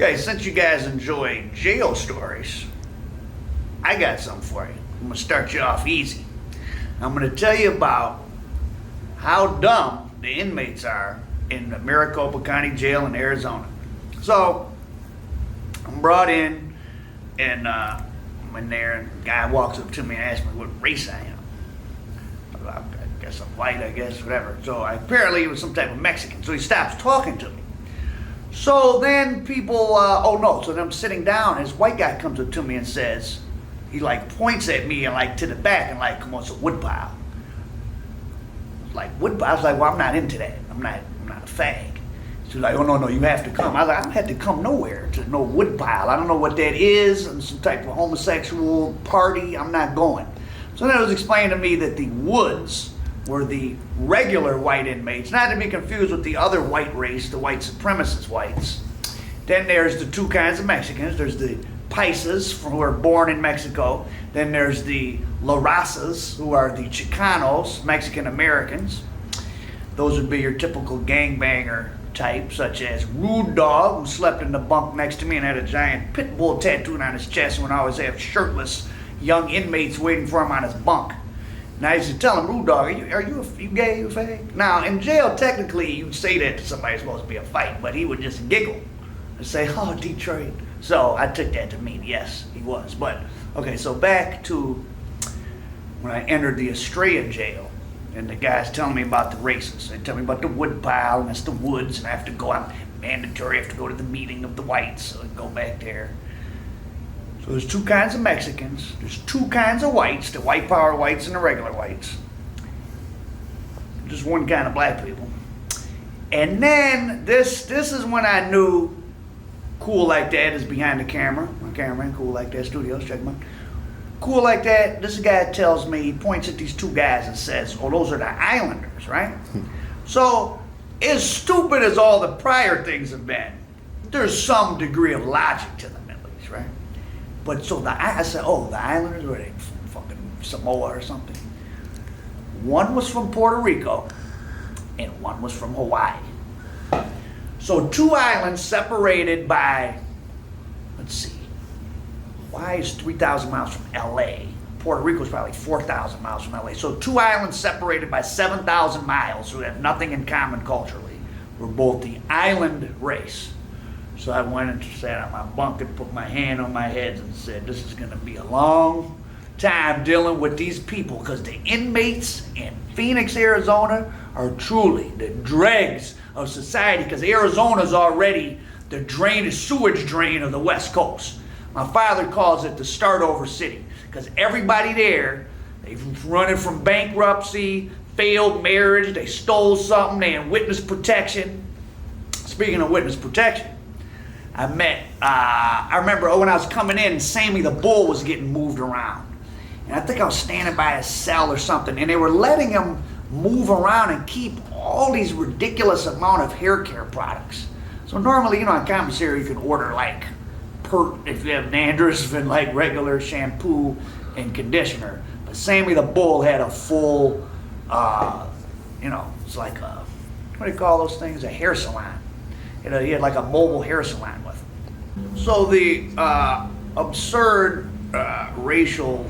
Okay, since you guys enjoy jail stories, I got something for you. I'm gonna start you off easy. I'm gonna tell you about how dumb the inmates are in the Maricopa County Jail in Arizona. So, I'm brought in, and I'm in there, and the guy walks up to me and asks me what race I am. I guess I'm white, I guess, whatever. So apparently he was some type of Mexican. So he stops talking to me. So then people, so then I'm sitting down, and this white guy comes up to me and says, he like points at me and like to the back and like, come on, it's a woodpile. Like, woodpile? I was like, well, I'm not into that. I'm not a fag. She's like, oh, no, you have to come. I was like, I don't have to come nowhere to no woodpile. I don't know what that is. And some type of homosexual party. I'm not going. So then it was explained to me that the woods were the regular white inmates, not to be confused with the other white race, the white supremacist whites. Then there's the two kinds of Mexicans. There's the Paisas, who were born in Mexico. Then there's the La Razas, who are the Chicanos, Mexican Americans. Those would be your typical gangbanger type, such as Rude Dog, who slept in the bunk next to me and had a giant pit bull tattooed on his chest and would always have shirtless young inmates waiting for him on his bunk. And I used to tell him, Rude Dog, are you gay, you fag? Now, in jail, technically, you'd say that to somebody who's supposed to be a fight, but he would just giggle and say, oh, Detroit. So I took that to mean, yes, he was. But, okay, so back to when I entered the Estrella jail, and the guy's telling me about the races. They tell me about the wood pile, and it's the woods, and I have to go out, mandatory, I have to go to the meeting of the whites, so I go back there. So there's two kinds of Mexicans, there's two kinds of whites, the white power whites and the regular whites. Just one kind of black people. And then this is when I knew Cool Like That is behind the camera. My cameraman, Cool Like That Studios, check them out. Cool Like That, this guy tells me, he points at these two guys and says, oh, those are the Islanders, right? So, as stupid as all the prior things have been, there's some degree of logic to them at least, right? But so I said, oh, the Islanders, were they from fucking Samoa or something? One was from Puerto Rico, and one was from Hawaii. So two islands separated by, let's see, Hawaii is 3,000 miles from LA. Puerto Rico is probably 4,000 miles from LA. So two islands separated by 7,000 miles who have nothing in common culturally were both the island race. So I went and sat on my bunk and put my hand on my head and said, this is going to be a long time dealing with these people, because the inmates in Phoenix, Arizona are truly the dregs of society, because Arizona's already the sewage drain of the West Coast. My father calls it the start over city, because everybody there, they've running from bankruptcy, failed marriage, they stole something, they in witness protection. Speaking of witness protection, I remember when I was coming in, Sammy the bull was getting moved around. And I think I was standing by a cell or something, and they were letting him move around and keep all these ridiculous amount of hair care products. So normally, in commissary, you can order like if you have dandruff and like regular shampoo and conditioner. But Sammy the bull had a full, it's like a, what do you call those things? A hair salon. He had like a mobile hair salon with him. So the absurd racial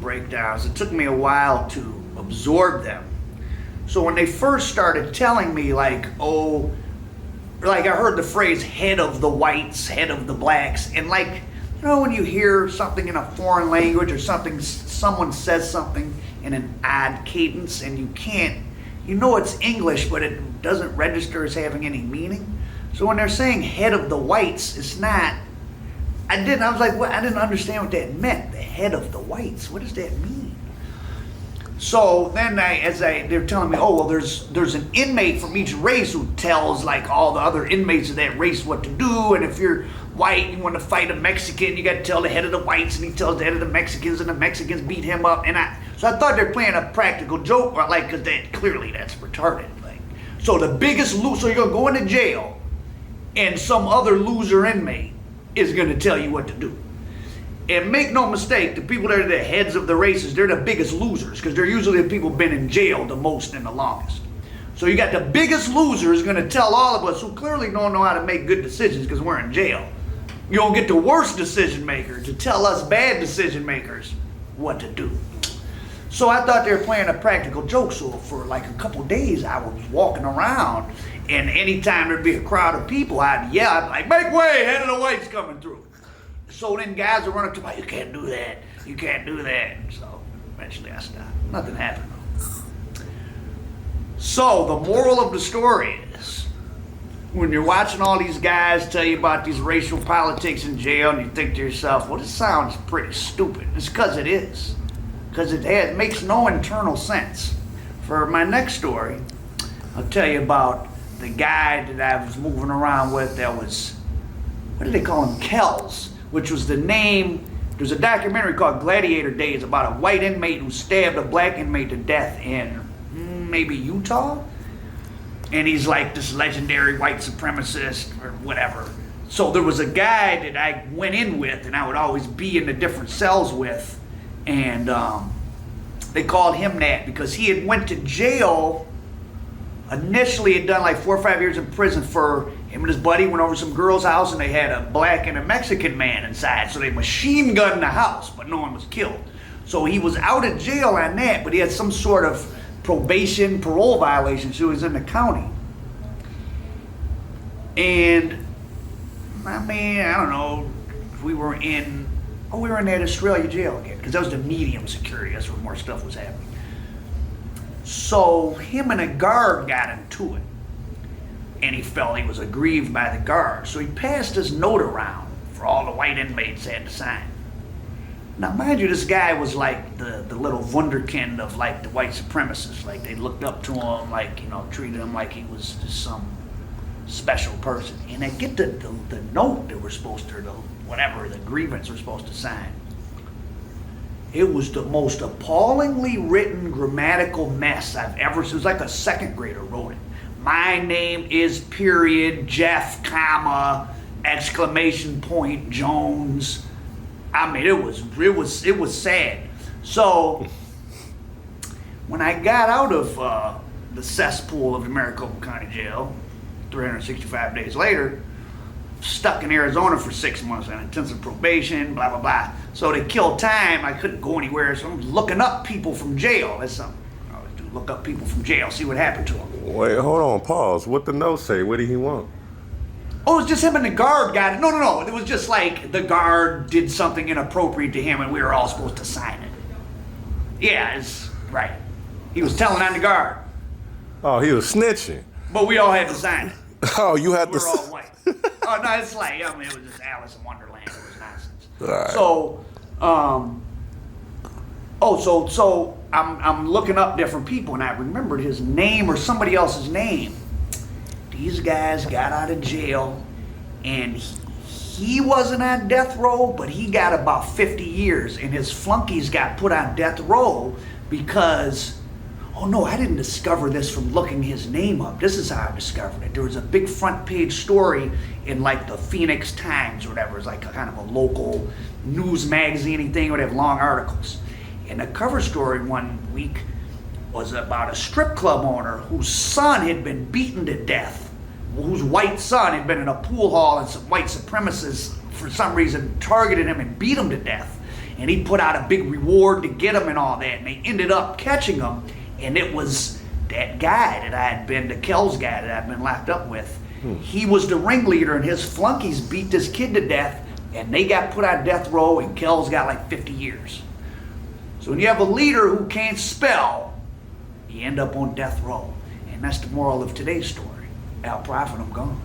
breakdowns, it took me a while to absorb them. So when they first started telling me like I heard the phrase head of the whites, head of the blacks, and like, when you hear something in a foreign language or someone says something in an odd cadence and it's English, but it doesn't register as having any meaning. So when they're saying head of the whites, it's not, I was like, well, I didn't understand what that meant, the head of the whites, what does that mean? So then they're telling me, oh, well, there's an inmate from each race who tells like all the other inmates of that race what to do, and if you're white and you want to fight a Mexican, you got to tell the head of the whites, and he tells the head of the Mexicans, and the Mexicans beat him up. So I thought they're playing a practical joke, like, because clearly that's retarded. Like, so the biggest loser, so you're gonna go into jail, and some other loser inmate is gonna tell you what to do. And make no mistake, the people that are the heads of the races, they're the biggest losers, because they're usually the people who've been in jail the most and the longest. So you got the biggest loser is going to tell all of us who clearly don't know how to make good decisions because we're in jail. You don't get the worst decision maker to tell us bad decision makers what to do. So I thought they were playing a practical joke. So for like a couple days, I was walking around, and anytime there'd be a crowd of people, I'd yell, I'd be like, make way, head of the white's coming through. So then guys would run up to me, you can't do that, you can't do that. So eventually I stopped. Nothing happened. So the moral of the story is, when you're watching all these guys tell you about these racial politics in jail, and you think to yourself, well, this sounds pretty stupid. It's because it is. Because it makes no internal sense. For my next story, I'll tell you about the guy that I was moving around with that was, what did they call him? Kells, which was the name. There's a documentary called Gladiator Days about a white inmate who stabbed a black inmate to death in maybe Utah. And he's like this legendary white supremacist or whatever. So there was a guy that I went in with and I would always be in the different cells with. And they called him that because he had went to jail. Initially had done like 4 or 5 years in prison for him and his buddy went over to some girl's house and they had a black and a Mexican man inside. So they machine gunned the house, but no one was killed. So he was out of jail on that, but he had some sort of probation, parole violation, so he was in the county. And I mean, I don't know, we were in that Australia jail again, because that was the medium security, that's where more stuff was happening. So him and a guard got into it, and he felt he was aggrieved by the guard, so he passed his note around for all the white inmates had to sign. Now, mind you, this guy was like the little wunderkind of like the white supremacists. Like they looked up to him, like, you know, treated him like he was just some special person. And I get the note that we're supposed to, whatever, the grievance we're supposed to sign. It was the most appallingly written grammatical mess I've ever seen. It was like a second grader wrote it. My name is period, Jeff, comma, exclamation point, Jones. I mean, it was sad. So when I got out of the cesspool of the Maricopa County Jail, 365 days later, stuck in Arizona for 6 months on intensive probation, blah, blah, blah. So to kill time, I couldn't go anywhere, so I'm looking up people from jail. That's something I always do, look up people from jail, see what happened to them. Wait, hold on, pause. What the note say? What did he want? Oh, it was just him and the guard got it. No. It was just like the guard did something inappropriate to him and we were all supposed to sign it. Yeah, it's right. He was telling on the guard. Oh, he was snitching. But we all had to sign it. Oh, you had we to. We're all white. Oh, no, it's like, I mean, it was just Alice in Wonderland. It was nonsense. Right. So, I'm looking up different people and I remembered his name or somebody else's name. These guys got out of jail and he wasn't on death row, but he got about 50 years and his flunkies got put on death row because, oh no, I didn't discover this from looking his name up. This is how I discovered it. There was a big front page story in like the Phoenix Times or whatever. It's like a kind of a local news magazine thing where they have long articles. And the cover story one week was about a strip club owner whose son had been beaten to death, whose white son had been in a pool hall and some white supremacists for some reason targeted him and beat him to death. And he put out a big reward to get him and all that. And they ended up catching him. And it was that guy that I had been, the Kells guy that I'd been locked up with. He was the ringleader and his flunkies beat this kid to death and they got put on death row and Kells got like 50 years. So when you have a leader who can't spell, you end up on death row. And that's the moral of today's story. Al Prophet, I'm gone.